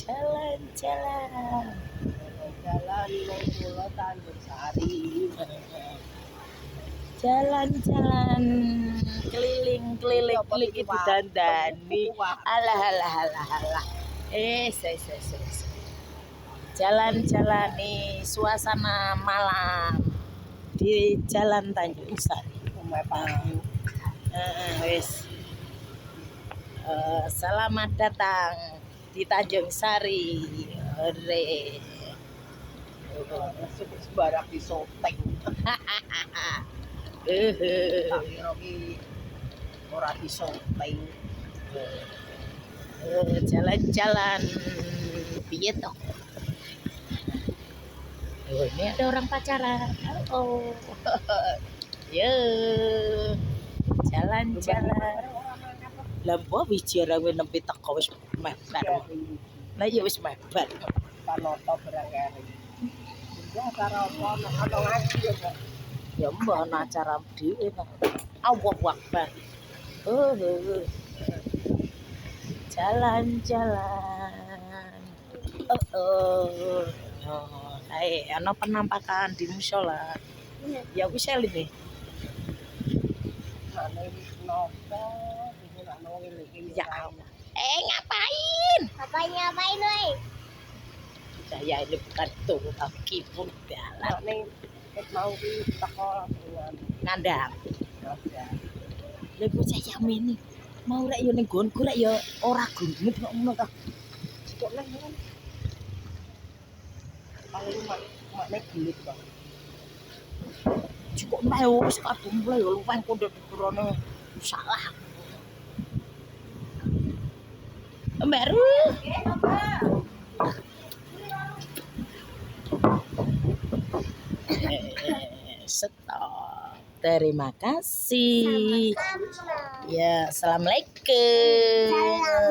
Jalan-jalan. Jalan nang Pulau Tanjung Sari. Jalan-jalan keliling-keliling iki didandani. Alah. Jalan-jalan nih suasana malam di Jalan Tanjung Sari. Wis. Selamat datang di Tanjung Sari. Hore. Sebarak di Soteng. Tak kira ki ora di Soteng. Jalan-jalan piye toh? Ini ada orang pacaran. Oh. Yo. Jalan-jalan. Lampu wiji ora nembe teko wis mebar. Lah ya wis mebar. Panoto barang-barang. Ya acara apa ana ngaji ya, Pak. Ya mbah ana acara dhewe ta. Allahu Akbar. Jalan-jalan. Ana penampakan di musyola. Ya wis eling. Ana nopo, iki ana wong iki. Ya Allah. Ngapain? Ngapain, woi? Saya ini bukan tukang kipun dalan. Nek mau ki teko Ngandang. Lha bocah Yamin mau rek yo ning nggonku rek yo ora gunut kok ngono ta. kok nang kan. Paling makne gelut kok. Cukup meh wis kadung mulai yo luwih kondok dikurane salah. Mbak Ru. Stop. Terima kasih. Ya, assalamualaikum.